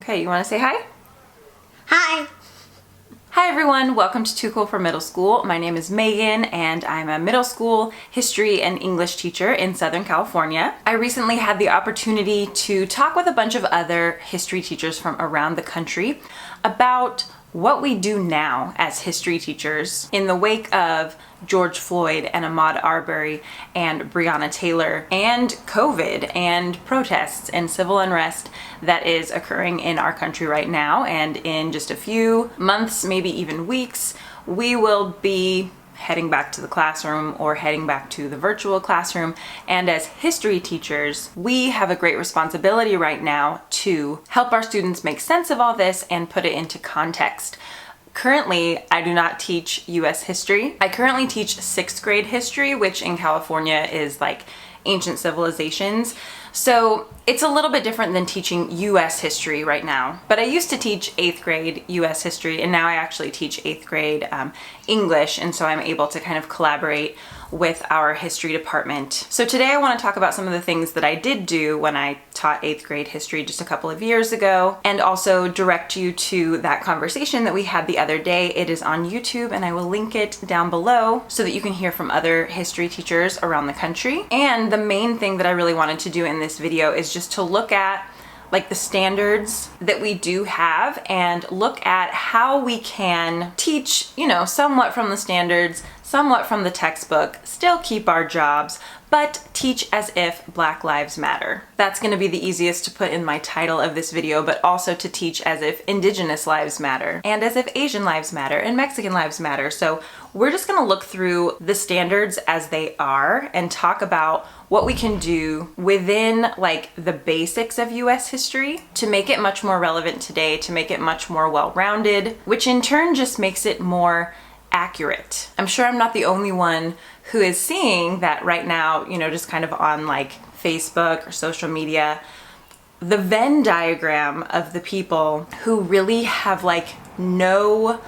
Okay, you want to say hi? Hi. Hi everyone, welcome to Too Cool for Middle School. My name is Megan and I'm a middle school history and English teacher in Southern California. I recently had the opportunity to talk with a bunch of other history teachers from around the country about what we do now as history teachers in the wake of George Floyd and Ahmaud Arbery and Breonna Taylor and COVID and protests and civil unrest that is occurring in our country right now. And in just a few months, maybe even weeks, we will be heading back to the classroom or heading back to the virtual classroom. And as history teachers, we have a great responsibility right now to help our students make sense of all this and put it into context. Currently, I do not teach US history. I currently teach 6th grade history, which in California is like ancient civilizations. So it's a little bit different than teaching US history right now. But I used to teach 8th grade US history, and now I actually teach 8th grade English, and so I'm able to kind of collaborate with our history department. So today I want to talk about some of the things that I did do when I taught 8th grade history just a couple of years ago, and also direct you to that conversation that we had the other day. It is on YouTube and I will link it down below so that you can hear from other history teachers around the country. And the main thing that I really wanted to do in this video is just to look at like the standards that we do have and look at how we can teach, somewhat from the standards, somewhat from the textbook, still keep our jobs, but teach as if Black Lives Matter. That's going to be the easiest to put in my title of this video, but also to teach as if Indigenous lives matter, and as if Asian lives matter, and Mexican lives matter. So we're just going to look through the standards as they are and talk about what we can do within like the basics of US history to make it much more relevant today, to make it much more well-rounded, which in turn just makes it more accurate. I'm sure I'm not the only one who is seeing that right now, just kind of on like Facebook or social media, the Venn diagram of the people who really have like no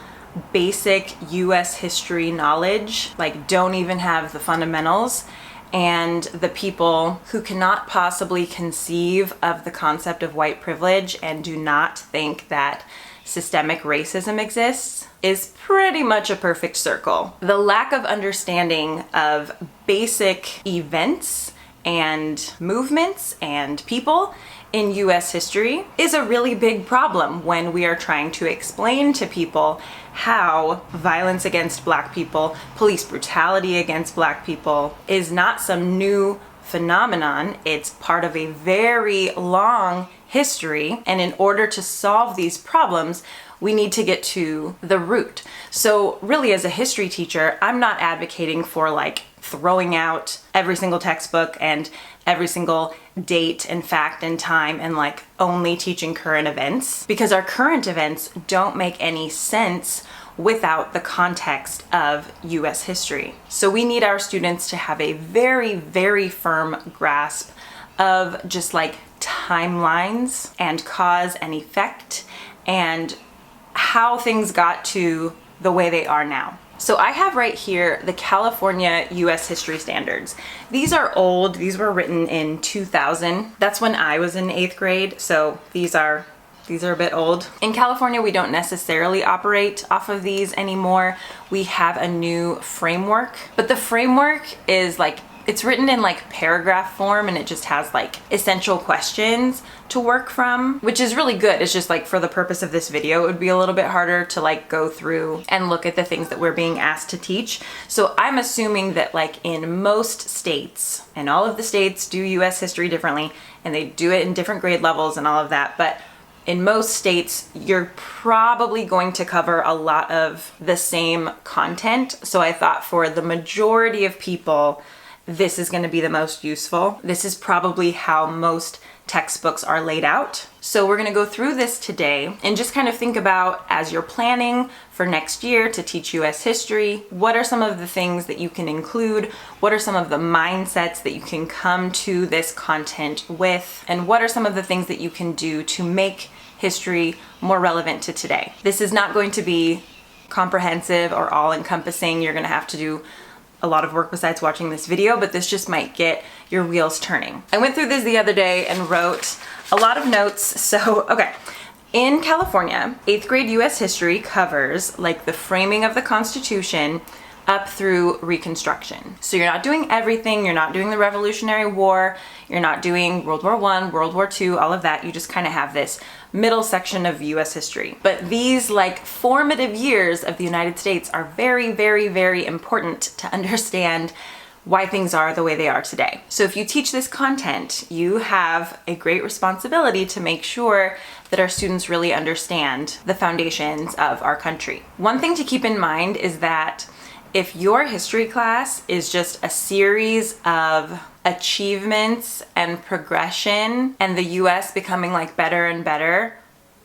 basic US history knowledge, like don't even have the fundamentals, and the people who cannot possibly conceive of the concept of white privilege and do not think that systemic racism exists is pretty much a perfect circle. The lack of understanding of basic events and movements and people in US history is a really big problem when we are trying to explain to people how violence against Black people, police brutality against Black people is not some new phenomenon. It's part of a very long history, and in order to solve these problems, we need to get to the root. So really, as a history teacher, I'm not advocating for like throwing out every single textbook and every single date and fact and time and like only teaching current events, because our current events don't make any sense without the context of US history. So we need our students to have a very, very firm grasp of just like timelines and cause and effect and how things got to the way they are now. So I have right here the California US History Standards. These are old. These were written in 2000. That's when I was in 8th grade. So these are a bit old. In California, we don't necessarily operate off of these anymore. We have a new framework, but the framework is like, it's written in like paragraph form, and it just has like essential questions to work from, which is really good. It's just like for the purpose of this video, it would be a little bit harder to like go through and look at the things that we're being asked to teach. So I'm assuming that like in most states, and all of the states do US history differently, and they do it in different grade levels and all of that, but in most states, you're probably going to cover a lot of the same content. So I thought for the majority of people, this is going to be the most useful. This is probably how most textbooks are laid out. So we're going to go through this today and just kind of think about, as you're planning for next year to teach US history, what are some of the things that you can include? What are some of the mindsets that you can come to this content with? And what are some of the things that you can do to make history more relevant to today? This is not going to be comprehensive or all-encompassing. You're going to have to do a lot of work besides watching this video, but this just might get your wheels turning. I went through this the other day and wrote a lot of notes. So, okay, In California, 8th grade US history covers like the framing of the Constitution up through Reconstruction. So you're not doing everything, you're not doing the Revolutionary War, you're not doing World War I, World War II, all of that. You just kind of have this middle section of US history. But these like formative years of the United States are very, very, very important to understand why things are the way they are today. So if you teach this content, you have a great responsibility to make sure that our students really understand the foundations of our country. One thing to keep in mind is that if your history class is just a series of achievements and progression and the US becoming like better and better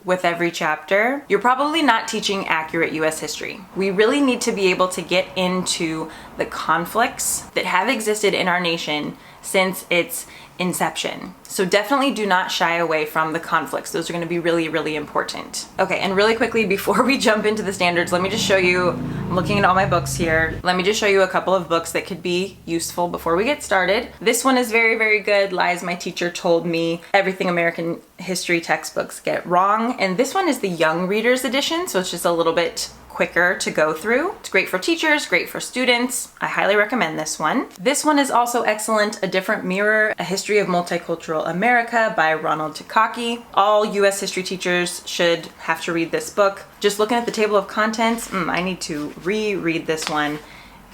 with every chapter, you're probably not teaching accurate US history. We really need to be able to get into the conflicts that have existed in our nation since its inception. So definitely do not shy away from the conflicts. Those are going to be really, really important. Okay, and really quickly before we jump into the standards, let me just show you, I'm looking at all my books here. Let me just show you a couple of books that could be useful before we get started. This one is very, very good. Lies, my teacher told me everything American history textbooks get wrong. And this one is the Young Readers edition, so it's just a little bit quicker to go through. It's great for teachers, great for students. I highly recommend this one. This one is also excellent, A Different Mirror, A History of Multicultural America by Ronald Takaki. All US history teachers should have to read this book. Just looking at the table of contents, I need to reread this one.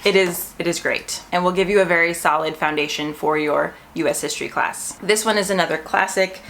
It is great and will give you a very solid foundation for your US history class. This one is another classic,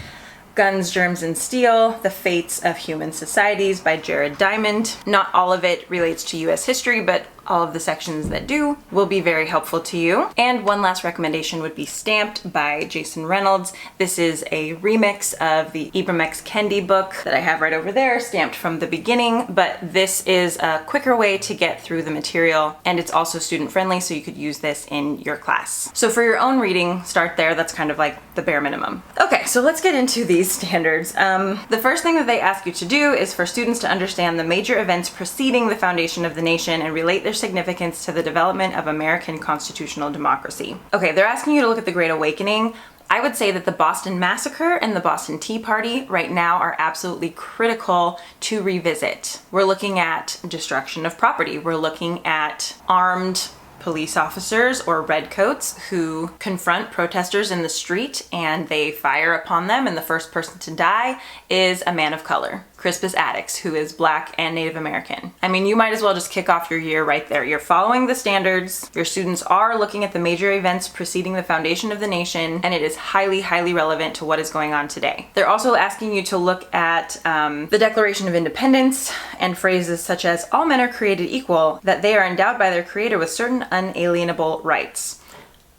Guns, Germs, and Steel, The Fates of Human Societies by Jared Diamond. Not all of it relates to US history, but all of the sections that do will be very helpful to you. And one last recommendation would be Stamped by Jason Reynolds. This is a remix of the Ibram X. Kendi book that I have right over there, Stamped from the Beginning, but this is a quicker way to get through the material, and it's also student friendly, so you could use this in your class. So for your own reading, start there. That's kind of like the bare minimum. Okay, so let's get into these standards. The first thing that they ask you to do is for students to understand the major events preceding the foundation of the nation and relate their significance to the development of American constitutional democracy. Okay, they're asking you to look at the Great Awakening. I would say that the Boston Massacre and the Boston Tea Party right now are absolutely critical to revisit. We're looking at destruction of property. We're looking at armed police officers or redcoats who confront protesters in the street and they fire upon them, and the first person to die is a man of color, Crispus Attucks, who is Black and Native American. I mean, you might as well just kick off your year right there. You're following the standards, your students are looking at the major events preceding the foundation of the nation, and it is highly, highly relevant to what is going on today. They're also asking you to look at the Declaration of Independence and phrases such as, all men are created equal, that they are endowed by their creator with certain unalienable rights.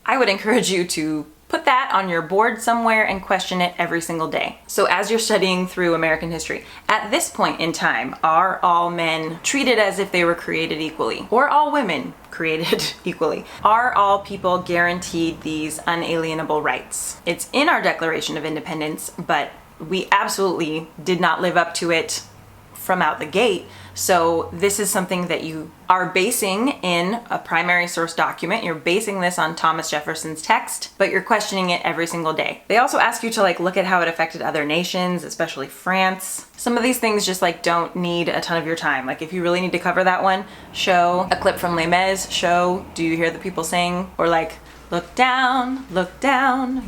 I would encourage you to put that on your board somewhere and question it every single day. So as you're studying through American history, at this point in time, are all men treated as if they were created equally? Or all women created equally? Are all people guaranteed these unalienable rights? It's in our Declaration of Independence, but we absolutely did not live up to it from out the gate. So this is something that you are basing in a primary source document. You're basing this on Thomas Jefferson's text, but you're questioning it every single day. They also ask you to look at how it affected other nations, especially France. Some of these things just don't need a ton of your time. If you really need to cover that one, show a clip from Les Mis, show Do You Hear the People Sing? Or look down,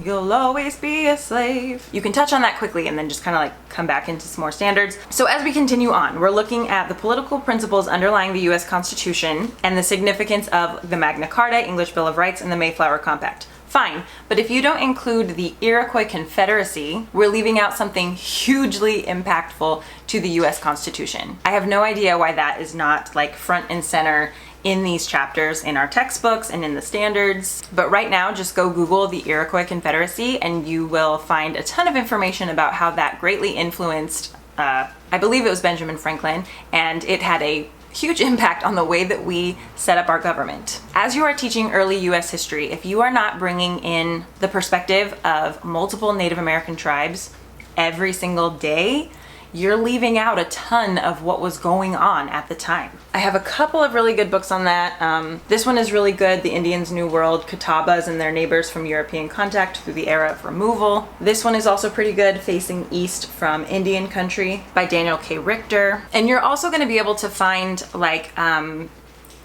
you'll always be a slave. You can touch on that quickly and then just kind of come back into some more standards. So as we continue on, we're looking at the political principles underlying the US Constitution and the significance of the Magna Carta, English Bill of Rights, and the Mayflower Compact. Fine, but if you don't include the Iroquois Confederacy, we're leaving out something hugely impactful to the US Constitution. I have no idea why that is not front and center in these chapters in our textbooks and in the standards. But right now, just go Google the Iroquois Confederacy and you will find a ton of information about how that greatly influenced, I believe it was Benjamin Franklin, and it had a huge impact on the way that we set up our government. As you are teaching early US history, if you are not bringing in the perspective of multiple Native American tribes every single day, you're leaving out a ton of what was going on at the time. I have a couple of really good books on that. This one is really good, The Indians' New World, Catawbas and Their Neighbors from European Contact Through the Era of Removal. This one is also pretty good, Facing East from Indian Country by Daniel K. Richter. And you're also going to be able to find like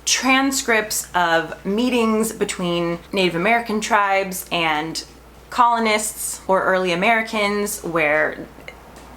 transcripts of meetings between Native American tribes and colonists or early Americans where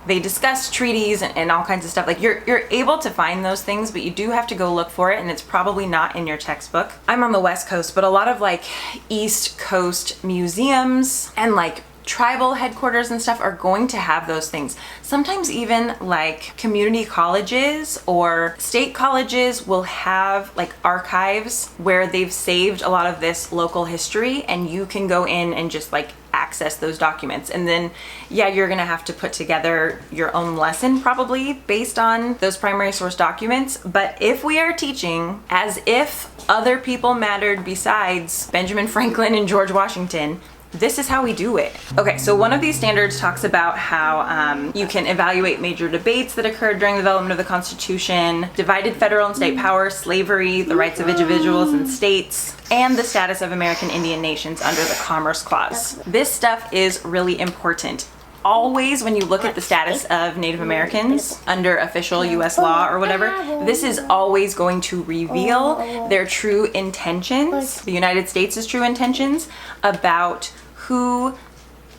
they discussed treaties and all kinds of stuff. Like you're able to find those things, but you do have to go look for it, and it's probably not in your textbook. I'm on the West Coast, but a lot of like East Coast museums and like tribal headquarters and stuff are going to have those things. Sometimes even like community colleges or state colleges will have like archives where they've saved a lot of this local history, and you can go in and just like access those documents. And then yeah, you're gonna have to put together your own lesson probably based on those primary source documents. But if we are teaching as if other people mattered besides Benjamin Franklin and George Washington, this is how we do it. Okay, so one of these standards talks about how you can evaluate major debates that occurred during the development of the Constitution, divided federal and state power, slavery, the rights of individuals and states, and the status of American Indian nations under the Commerce Clause. This stuff is really important. Always when you look at the status of Native Americans under official US law or whatever, this is always going to reveal their true intentions, the United States' true intentions about who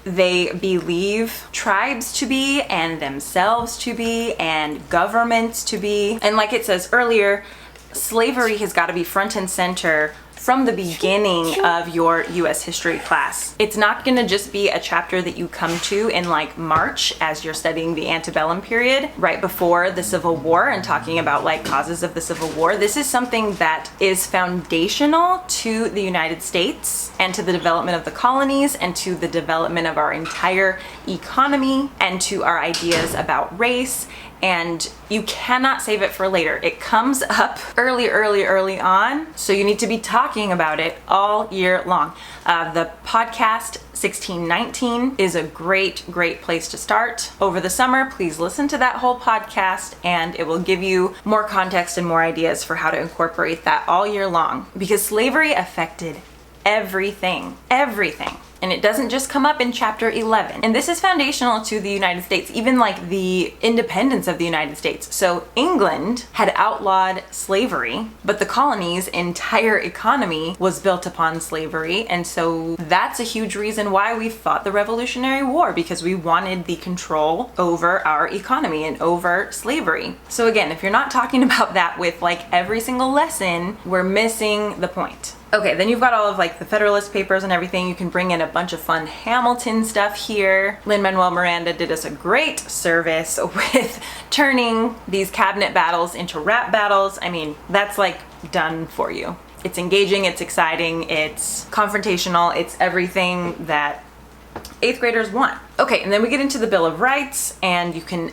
they believe tribes to be and themselves to be and governments to be. And like it says earlier, slavery has got to be front and center from the beginning of your US history class. It's not gonna just be a chapter that you come to in like March as you're studying the antebellum period right before the Civil War and talking about like causes of the Civil War. This is something that is foundational to the United States and to the development of the colonies and to the development of our entire economy and to our ideas about race. And you cannot save it for later. It comes up early on, so you need to be talking about it all year long. The podcast 1619 is a great place to start. Over the summer, please listen to that whole podcast and it will give you more context and more ideas for how to incorporate that all year long, because slavery affected everything. And it doesn't just come up in chapter 11. And this is foundational to the United States, even like the independence of the United States. So England had outlawed slavery, but the colonies' entire economy was built upon slavery. And so that's a huge reason why we fought the Revolutionary War, because we wanted the control over our economy and over slavery. So again, if you're not talking about that with like every single lesson, we're missing the point. Okay, then you've got all of like the Federalist Papers and everything. You can bring in a bunch of fun Hamilton stuff here. Lin-Manuel Miranda did us a great service with turning these cabinet battles into rap battles. I mean, that's like done for you. It's engaging, it's exciting, it's confrontational, it's everything that 8th graders want. Okay, and then we get into the Bill of Rights, and you can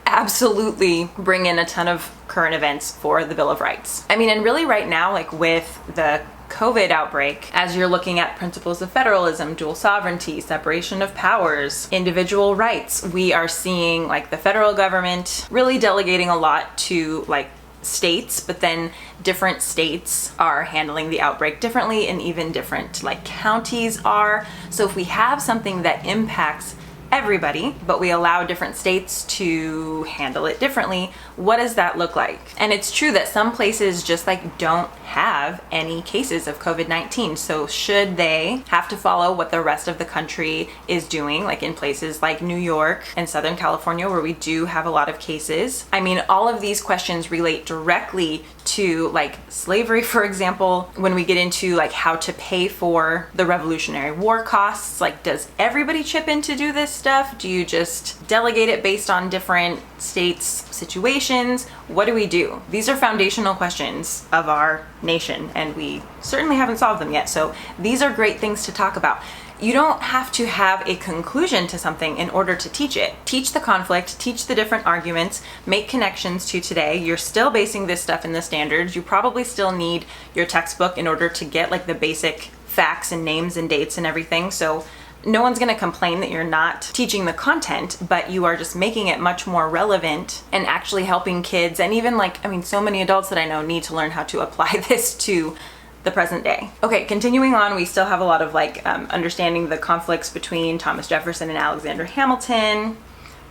absolutely bring in a ton of current events for the Bill of Rights. I mean, and really right now, like with the COVID outbreak, as you're looking at principles of federalism, dual sovereignty, separation of powers, individual rights, we are seeing like the federal government really delegating a lot to like states, but then different states are handling the outbreak differently, and even different like counties are. So if we have something that impacts everybody, but we allow different states to handle it differently, what does that look like? And it's true that some places just like don't have any cases of COVID-19. So should they have to follow what the rest of the country is doing, like in places like New York and Southern California where we do have a lot of cases? I mean, all of these questions relate directly to like slavery, for example. When we get into like how to pay for the Revolutionary War costs, like does everybody chip in to do this stuff? Do you just delegate it based on different states' situations? What do we do? These are foundational questions of our nation, and we certainly haven't solved them yet. So these are great things to talk about. You don't have to have a conclusion to something in order to teach it. Teach the conflict, teach the different arguments, make connections to today. You're still basing this stuff in the standards. You probably still need your textbook in order to get like the basic facts and names and dates and everything. So no one's gonna complain that you're not teaching the content, but you are just making it much more relevant and actually helping kids. And even like, I mean, so many adults that I know need to learn how to apply this to the present day. Okay, continuing on, we still have a lot of like understanding the conflicts between Thomas Jefferson and Alexander Hamilton,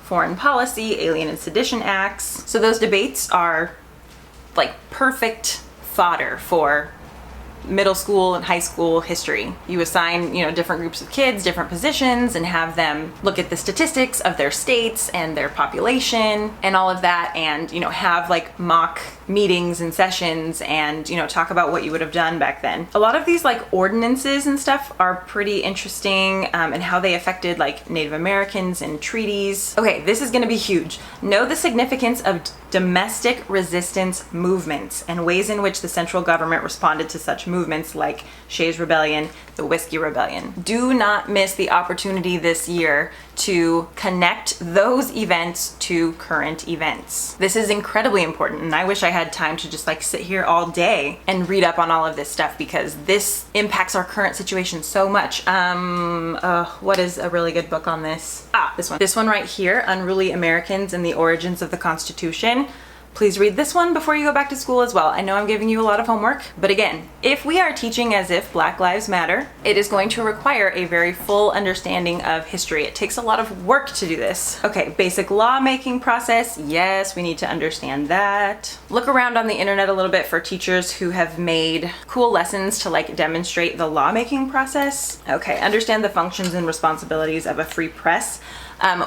foreign policy, Alien and Sedition Acts. So those debates are like perfect fodder for middle school and high school history. You assign, different groups of kids, different positions, and have them look at the statistics of their states and their population and all of that, and, have like mock meetings and sessions and, talk about what you would have done back then. A lot of these like ordinances and stuff are pretty interesting, and how they affected like Native Americans and treaties. Okay, this is gonna be huge. Know the significance of domestic resistance movements and ways in which the central government responded to such movements like Shays' Rebellion, the Whiskey Rebellion. Do not miss the opportunity this year to connect those events to current events. This is incredibly important, and I wish I had time to just like sit here all day and read up on all of this stuff, because this impacts our current situation so much. What is a really good book on this? This one. This one right here, Unruly Americans and the Origins of the Constitution. Please read this one before you go back to school as well. I know I'm giving you a lot of homework, but again, if we are teaching as if Black Lives Matter, it is going to require a very full understanding of history. It takes a lot of work to do this. Okay, basic lawmaking process. Yes, we need to understand that. Look around on the internet a little bit for teachers who have made cool lessons to like demonstrate the lawmaking process. Okay, understand the functions and responsibilities of a free press.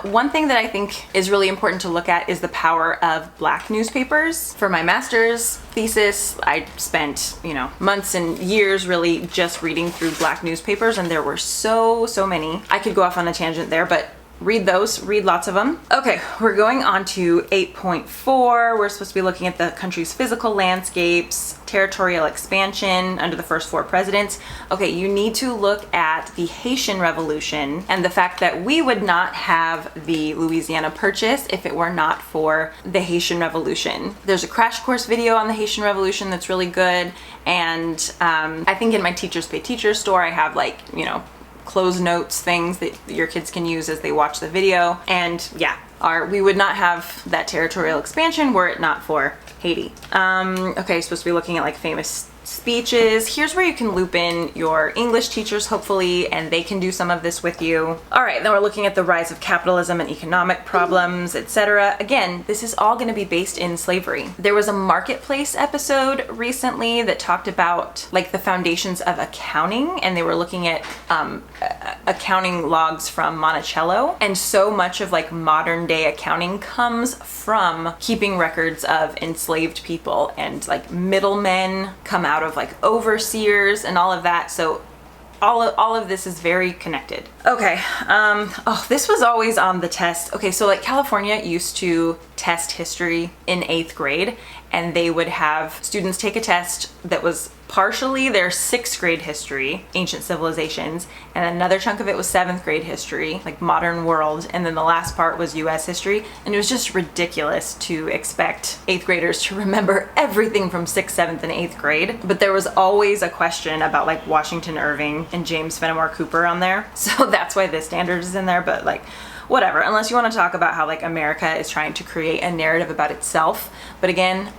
One thing that I think is really important to look at is the power of Black newspapers. For my master's thesis, I spent, months and years really just reading through Black newspapers, and there were so many. I could go off on a tangent there, but read those, read lots of them. Okay, we're going on to 8.4. We're supposed to be looking at the country's physical landscapes, territorial expansion under the first 4 presidents. Okay, you need to look at the Haitian Revolution and the fact that we would not have the Louisiana Purchase if it were not for the Haitian Revolution. There's a crash course video on the Haitian Revolution that's really good, and I think in my Teachers Pay Teachers store I have like, closed notes, things that your kids can use as they watch the video. And yeah, we would not have that territorial expansion were it not for Haiti. Okay, supposed to be looking at like famous speeches. Here's where you can loop in your English teachers, hopefully, and they can do some of this with you. All right, then we're looking at the rise of capitalism and economic problems, etc. Again, this is all going to be based in slavery. There was a Marketplace episode recently that talked about like the foundations of accounting, and they were looking at accounting logs from Monticello, and so much of like modern day accounting comes from keeping records of enslaved people, and like middlemen come out of like overseers and all of that. So all of this is very connected. Okay, this was always on the test. Okay, so like California used to test history in 8th grade, and they would have students take a test that was partially their 6th grade history, ancient civilizations, and another chunk of it was 7th grade history, like modern world, and then the last part was US history. And it was just ridiculous to expect 8th graders to remember everything from 6th, 7th, and 8th grade. But there was always a question about like Washington Irving and James Fenimore Cooper on there. So that's why this standard is in there, but like, whatever, unless you want to talk about how like America is trying to create a narrative about itself. But again,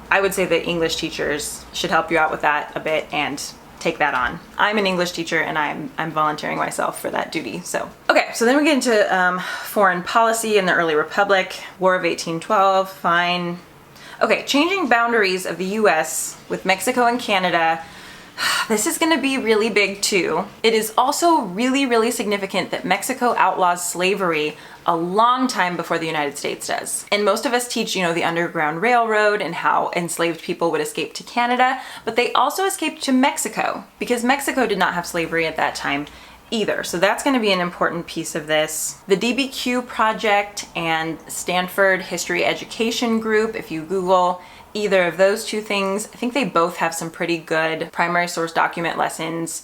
I would say that English teachers should help you out with that a bit and take that on. I'm an English teacher, and I'm volunteering myself for that duty. So okay, so then we get into foreign policy in the early republic, War of 1812, fine. Okay, changing boundaries of the US with Mexico and Canada. This is going to be really big too. It is also really significant that Mexico outlaws slavery a long time before the United States does. And most of us teach, the Underground Railroad and how enslaved people would escape to Canada, but they also escaped to Mexico because Mexico did not have slavery at that time either. So that's going to be an important piece of this. The DBQ Project and Stanford History Education Group, if you Google either of those two things, I think they both have some pretty good primary source document lessons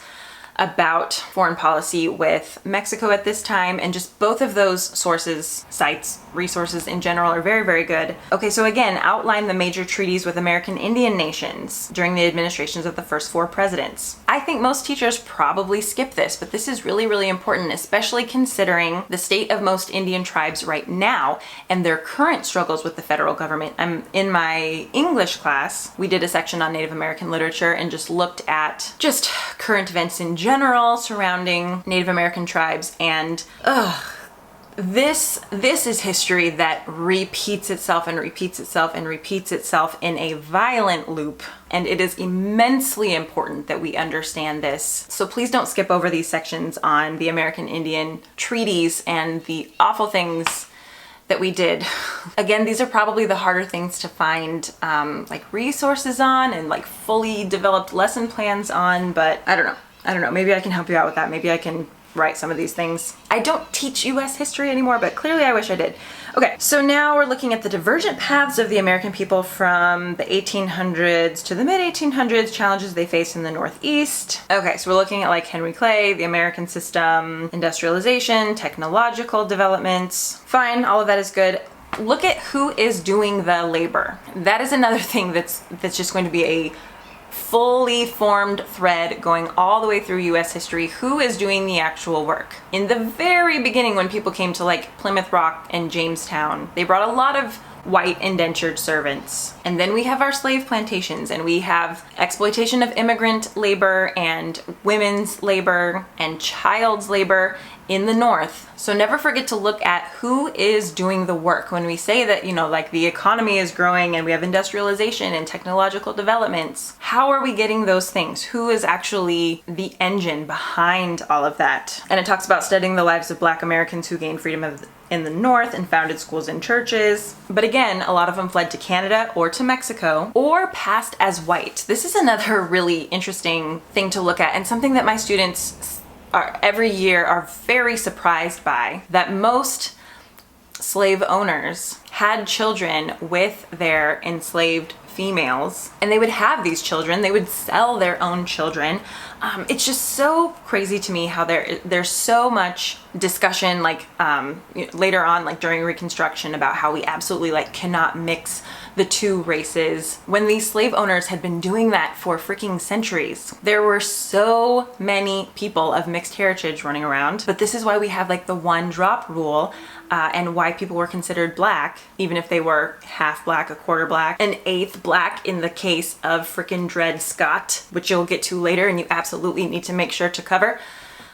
about foreign policy with Mexico at this time, and just both of those sources, sites, resources in general are very, very good. Okay, so again, outline the major treaties with American Indian nations during the administrations of the first 4 presidents. I think most teachers probably skip this, but this is really, really important, especially considering the state of most Indian tribes right now and their current struggles with the federal government. In my English class, we did a section on Native American literature and just looked at just current events in general surrounding Native American tribes, and this is history that repeats itself and repeats itself and repeats itself in a violent loop, and it is immensely important that we understand this. So please don't skip over these sections on the American Indian treaties and the awful things that we did. Again, these are probably the harder things to find like resources on and like fully developed lesson plans on, but I don't know. Maybe I can help you out with that. Maybe I can write some of these things. I don't teach US history anymore, but clearly I wish I did. Okay, so now we're looking at the divergent paths of the American people from the 1800s to the mid-1800s, challenges they faced in the Northeast. Okay, so we're looking at like Henry Clay, the American system, industrialization, technological developments. Fine, all of that is good. Look at who is doing the labor. That is another thing that's just going to be a fully formed thread going all the way through US history. Who is doing the actual work? In the very beginning, when people came to like Plymouth Rock and Jamestown, they brought a lot of white indentured servants. And then we have our slave plantations, and we have exploitation of immigrant labor and women's labor and child's labor in the North. So never forget to look at who is doing the work. When we say that, like the economy is growing and we have industrialization and technological developments, how are we getting those things? Who is actually the engine behind all of that? And it talks about studying the lives of Black Americans who gained freedom in the North and founded schools and churches. But again, a lot of them fled to Canada or to Mexico or passed as white. This is another really interesting thing to look at, and something that my students every year are very surprised by, that most slave owners had children with their enslaved females, and they would have these children, they would sell their own children. It's just so crazy to me how there's so much discussion like later on, like during Reconstruction, about how we absolutely like cannot mix the two races, when these slave owners had been doing that for freaking centuries. There were so many people of mixed heritage running around, but this is why we have like the 1-drop rule, and why people were considered Black, even if they were half Black, a quarter Black, an eighth Black in the case of frickin' Dred Scott, which you'll get to later, and you absolutely need to make sure to cover.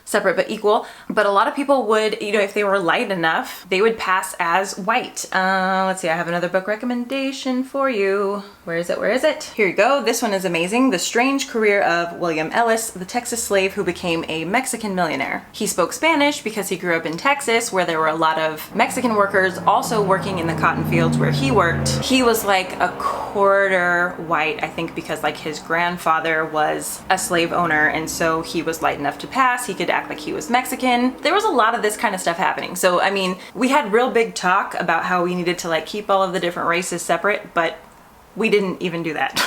Separate but equal. But a lot of people would, if they were light enough, they would pass as white. Let's see, I have another book recommendation for you. Where is it? Here you go. This one is amazing. The Strange Career of William Ellis, the Texas slave who became a Mexican millionaire. He spoke Spanish because he grew up in Texas, where there were a lot of Mexican workers also working in the cotton fields where he worked. He was like a quarter white, I think, because like his grandfather was a slave owner, and so he was light enough to pass. He could act like he was Mexican. There was a lot of this kind of stuff happening. So, I mean, we had real big talk about how we needed to like keep all of the different races separate, but we didn't even do that.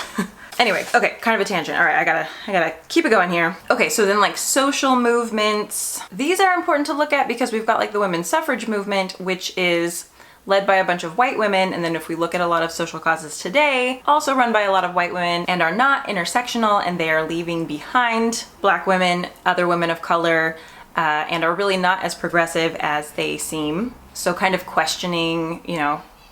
Anyway, okay, kind of a tangent. All right, I gotta keep it going here. Okay, so then like social movements. These are important to look at because we've got like the women's suffrage movement, which is led by a bunch of white women, and then if we look at a lot of social causes today, also run by a lot of white women and are not intersectional, and they are leaving behind Black women, other women of color, and are really not as progressive as they seem. So kind of questioning,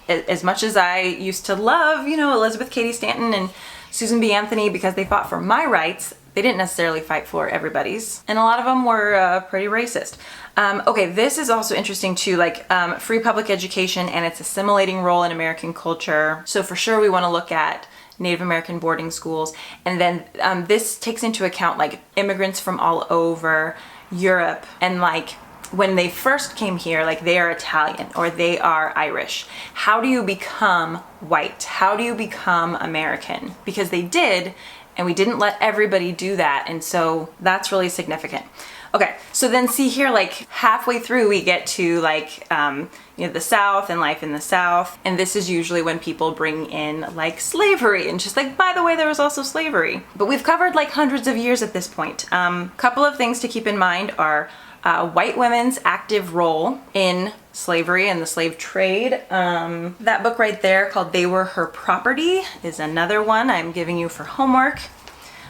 as much as I used to love, Elizabeth Cady Stanton and Susan B. Anthony because they fought for my rights, they didn't necessarily fight for everybody's. And a lot of them were pretty racist. Okay, this is also interesting too, like free public education and its assimilating role in American culture. So for sure we want to look at Native American boarding schools. And then this takes into account like immigrants from all over Europe, and like when they first came here, like they are Italian or they are Irish. How do you become white? How do you become American? Because they did, and we didn't let everybody do that, and so that's really significant. Okay, so then see here, like halfway through we get to like, the South and life in the South. And this is usually when people bring in like slavery and just like, by the way, there was also slavery. But we've covered like hundreds of years at this point. Couple of things to keep in mind are white women's active role in slavery and the slave trade. That book right there called They Were Her Property is another one I'm giving you for homework.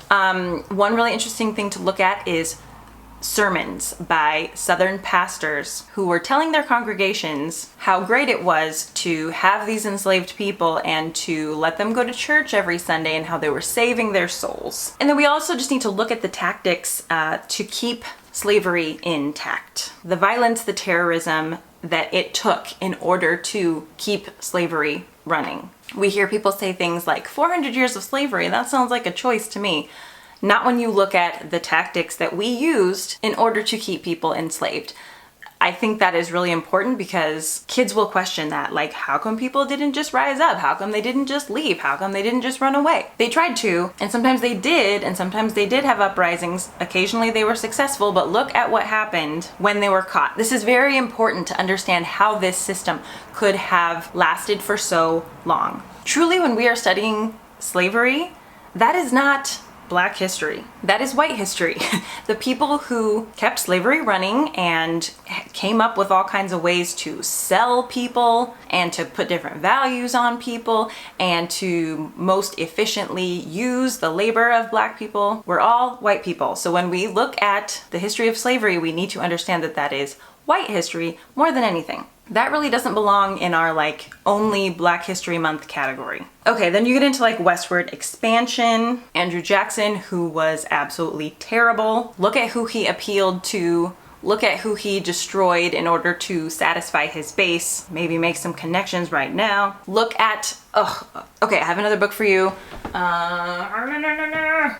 One really interesting thing to look at is sermons by Southern pastors who were telling their congregations how great it was to have these enslaved people and to let them go to church every Sunday and how they were saving their souls. And then we also just need to look at the tactics to keep slavery intact. The violence, the terrorism that it took in order to keep slavery running. We hear people say things like 400 years of slavery, that sounds like a choice to me. Not when you look at the tactics that we used in order to keep people enslaved. I think that is really important because kids will question that. Like, how come people didn't just rise up? How come they didn't just leave? How come they didn't just run away? They tried to, and sometimes they did, and sometimes they did have uprisings. Occasionally they were successful, but look at what happened when they were caught. This is very important to understand how this system could have lasted for so long. Truly, when we are studying slavery, that is not Black history. That is white history. The people who kept slavery running and came up with all kinds of ways to sell people and to put different values on people and to most efficiently use the labor of Black people were all white people. So when we look at the history of slavery, we need to understand that that is white history more than anything. That really doesn't belong in our like only Black History Month category. Okay, then you get into like westward expansion. Andrew Jackson, who was absolutely terrible. Look at who he appealed to. Look at who he destroyed in order to satisfy his base. Maybe make some connections right now. Look at, okay, I have another book for you.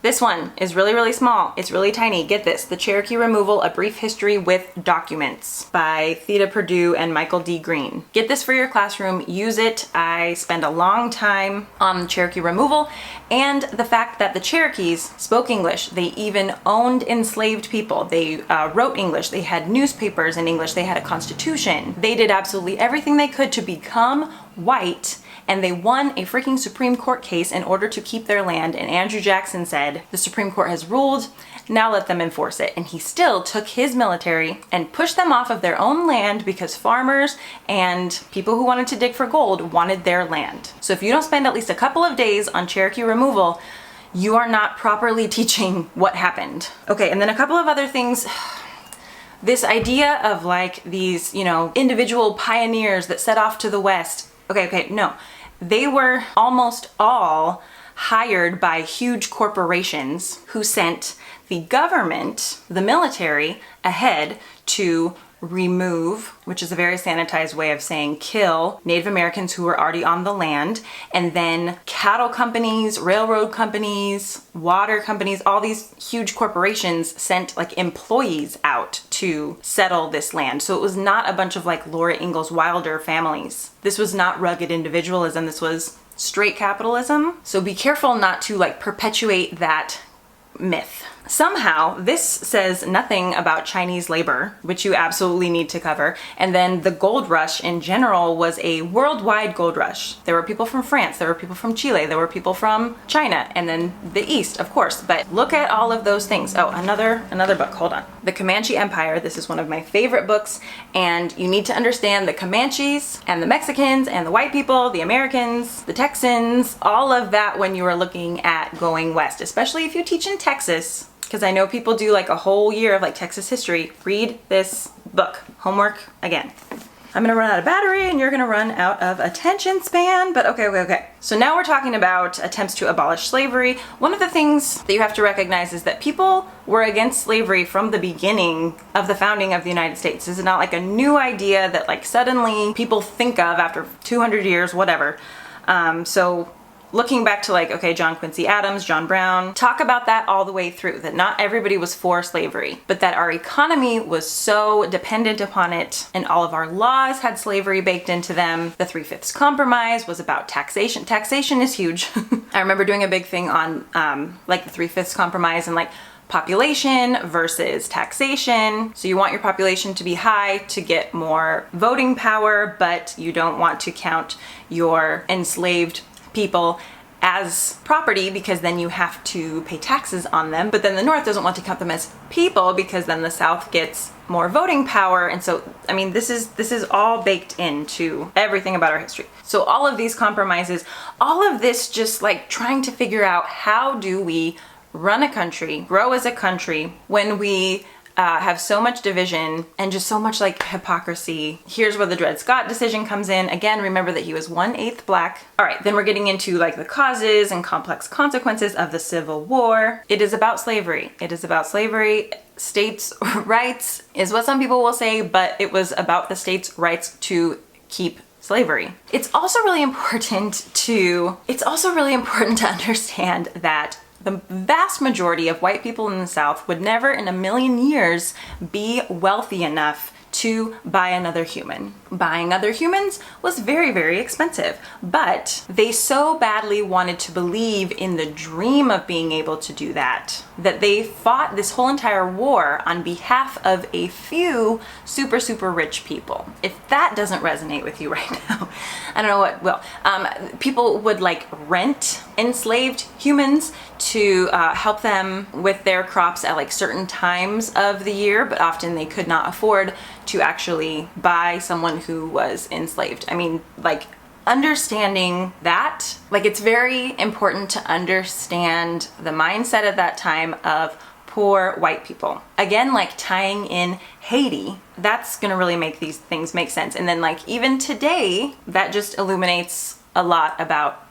This one is really, really small. It's really tiny. Get this, The Cherokee Removal, A Brief History with Documents by Theda Perdue and Michael D. Green. Get this for your classroom, use it. I spend a long time on Cherokee removal and the fact that the Cherokees spoke English. They even owned enslaved people. They wrote English. They had newspapers in English. They had a constitution. They did absolutely everything they could to become white, and they won a freaking Supreme Court case in order to keep their land. And Andrew Jackson said, the Supreme Court has ruled, now let them enforce it. And he still took his military and pushed them off of their own land because farmers and people who wanted to dig for gold wanted their land. So if you don't spend at least a couple of days on Cherokee removal, you are not properly teaching what happened. Okay, and then a couple of other things. This idea of like these, individual pioneers that set off to the West. Okay, no. They were almost all hired by huge corporations who sent the government, the military, ahead to remove, which is a very sanitized way of saying kill, Native Americans who were already on the land, and then cattle companies, railroad companies, water companies, all these huge corporations sent like employees out to settle this land. So it was not a bunch of like Laura Ingalls Wilder families. This was not rugged individualism. This was straight capitalism. So be careful not to like perpetuate that myth. Somehow, this says nothing about Chinese labor, which you absolutely need to cover. And then the gold rush in general was a worldwide gold rush. There were people from France, there were people from Chile, there were people from China, and then the East, of course. But look at all of those things. Oh, another book, hold on. The Comanche Empire. This is one of my favorite books, and you need to understand the Comanches and the Mexicans and the white people, the Americans, the Texans, all of that when you are looking at going west, especially if you teach in Texas. Because I know people do like a whole year of like Texas history. Read this book. Homework again. I'm gonna run out of battery and you're gonna run out of attention span, but okay. So now we're talking about attempts to abolish slavery. One of the things that you have to recognize is that people were against slavery from the beginning of the founding of the United States. This is not like a new idea that like suddenly people think of after 200 years, whatever. So looking back to like, okay, John Quincy Adams, John Brown, talk about that all the way through, that not everybody was for slavery, but that our economy was so dependent upon it and all of our laws had slavery baked into them. The 3/5 Compromise was about taxation. Taxation is huge. I remember doing a big thing on like the 3/5 Compromise and like population versus taxation. So you want your population to be high to get more voting power, but you don't want to count your enslaved people as property because then you have to pay taxes on them. But then the North doesn't want to count them as people because then the South gets more voting power. And so, I mean, this is all baked into everything about our history. So all of these compromises, all of this just like trying to figure out how do we run a country, grow as a country when we have so much division and just so much like hypocrisy. Here's where the Dred Scott decision comes in. Again, remember that he was 1/8 Black. All right, then we're getting into like the causes and complex consequences of the Civil War. It is about slavery. It is about slavery. States' rights is what some people will say, but it was about the states' rights to keep slavery. It's also really important to understand that the vast majority of white people in the South would never in a million years be wealthy enough to buy another human. Buying other humans was very, very expensive, but they so badly wanted to believe in the dream of being able to do that, that they fought this whole entire war on behalf of a few super, super rich people. If that doesn't resonate with you right now, I don't know what will. People would like rent enslaved humans to help them with their crops at like certain times of the year, but often they could not afford to actually buy someone who was enslaved. I mean, like understanding that, like it's very important to understand the mindset at that time of poor white people. Again, like tying in Haiti, that's gonna really make these things make sense. And then like even today, that just illuminates a lot about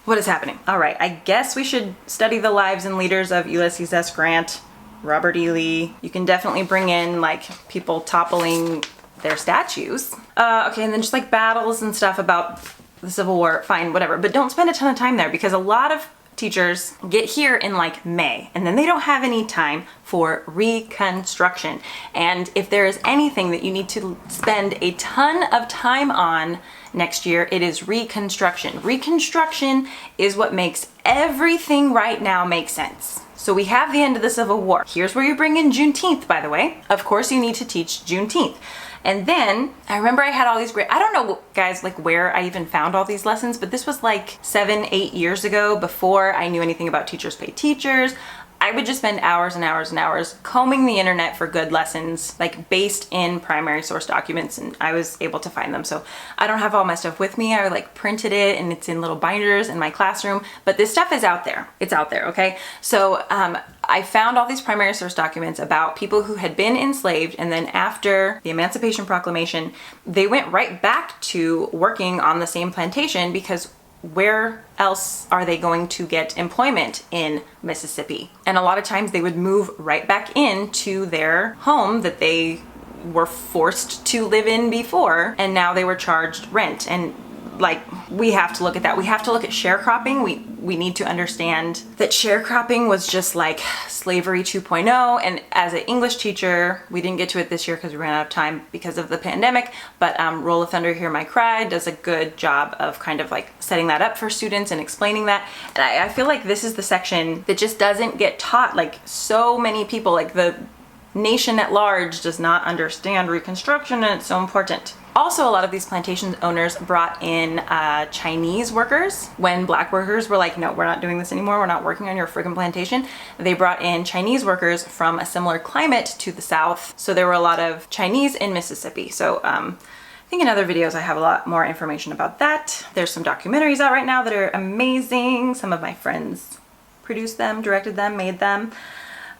what is happening. All right, I guess we should study the lives and leaders of Ulysses S. Grant, Robert E. Lee. You can definitely bring in like people toppling their statues. Okay, and then just like battles and stuff about the Civil War, fine, whatever. But don't spend a ton of time there because a lot of teachers get here in like May and then they don't have any time for Reconstruction. And if there is anything that you need to spend a ton of time on next year, it is Reconstruction. Reconstruction is what makes everything right now make sense. So we have the end of the Civil War. Here's where you bring in Juneteenth, by the way. Of course, you need to teach Juneteenth. And then I remember I had all these great, I don't know guys like where I even found all these lessons, but this was like 7-8 years ago before I knew anything about Teachers Pay Teachers. I would just spend hours and hours and hours combing the internet for good lessons, like based in primary source documents, and I was able to find them. So I don't have all my stuff with me. I like printed it and it's in little binders in my classroom, but this stuff is out there. It's out there, okay? So I found all these primary source documents about people who had been enslaved, and then after the Emancipation Proclamation, they went right back to working on the same plantation because where else are they going to get employment in Mississippi? And a lot of times they would move right back into their home that they were forced to live in before, and now they were charged rent. And like, we have to look at that. We have to look at sharecropping. We need to understand that sharecropping was just like slavery 2.0. And as an English teacher, we didn't get to it this year because we ran out of time because of the pandemic, but Roll of Thunder, Hear My Cry does a good job of kind of like setting that up for students and explaining that. And I feel like this is the section that just doesn't get taught. Like so many people, like the nation at large does not understand Reconstruction, and it's so important. Also, a lot of these plantation owners brought in Chinese workers. When black workers were like, no, we're not doing this anymore, we're not working on your friggin' plantation, they brought in Chinese workers from a similar climate to the South. So there were a lot of Chinese in Mississippi. So I think in other videos I have a lot more information about that. There's some documentaries out right now that are amazing. Some of my friends produced them, directed them, made them.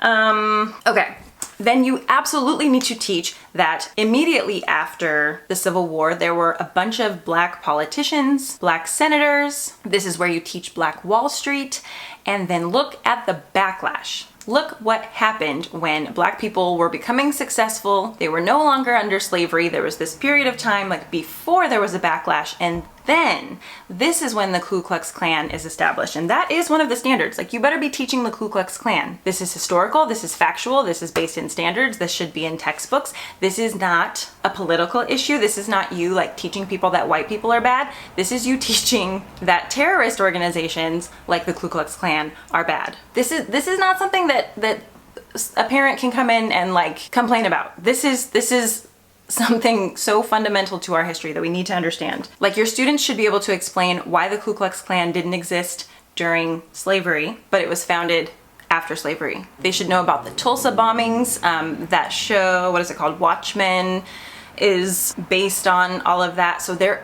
Okay. Then you absolutely need to teach that immediately after the Civil War, there were a bunch of black politicians, black senators. This is where you teach Black Wall Street. And then look at the backlash. Look what happened when black people were becoming successful. They were no longer under slavery. There was this period of time like before there was a backlash, and then this is when the Ku Klux Klan is established. And that is one of the standards. Like, you better be teaching the Ku Klux Klan. This is historical, this is factual, this is based in standards, this should be in textbooks. This is not a political issue. This is not you like teaching people that white people are bad. This is you teaching that terrorist organizations like the Ku Klux Klan are bad. This is not something that a parent can come in and like complain about. This is something so fundamental to our history that we need to understand. Like, your students should be able to explain why the Ku Klux Klan didn't exist during slavery, but it was founded after slavery. They should know about the Tulsa bombings. That show, what is it called? Watchmen, is based on all of that. So there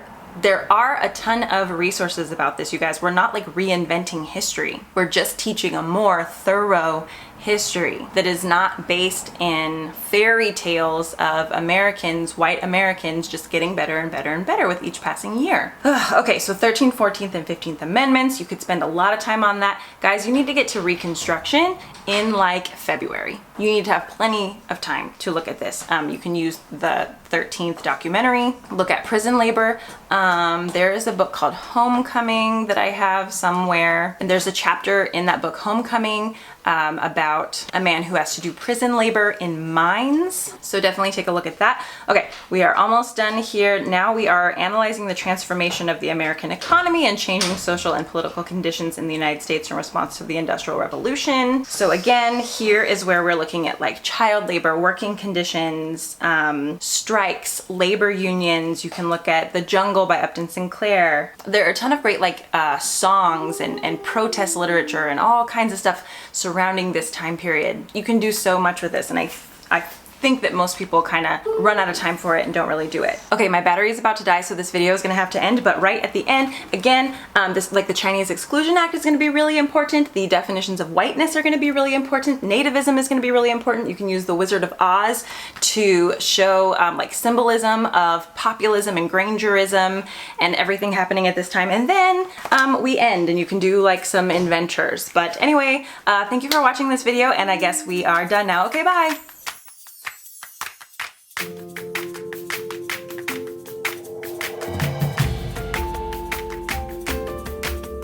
are a ton of resources about this, you guys. We're not like reinventing history. We're just teaching a more thorough history that is not based in fairy tales of Americans, white Americans, just getting better and better and better with each passing year. Okay, so 13th, 14th, and 15th Amendments. You could spend a lot of time on that. Guys, you need to get to Reconstruction in like February. You need to have plenty of time to look at this. You can use the 13th documentary, look at prison labor. There is a book called Homecoming that I have somewhere, and there's a chapter in that book, Homecoming, about a man who has to do prison labor in mines. So definitely take a look at that. Okay, we are almost done here. Now we are analyzing the transformation of the American economy and changing social and political conditions in the United States in response to the Industrial Revolution. So again, here is where we're looking at like child labor, working conditions, strikes, labor unions. You can look at The Jungle by Upton Sinclair. There are a ton of great like songs and protest literature and all kinds of stuff surrounding this time period. You can do so much with this, and I think that most people kind of run out of time for it and don't really do it. Okay, my battery is about to die, so this video is gonna have to end, but right at the end, again, this like the Chinese Exclusion Act is gonna be really important. The definitions of whiteness are gonna be really important. Nativism is gonna be really important. You can use the Wizard of Oz to show like symbolism of populism and Grangerism and everything happening at this time. And then we end, and you can do like some inventures. But anyway, thank you for watching this video, and I guess we are done now. Okay, bye.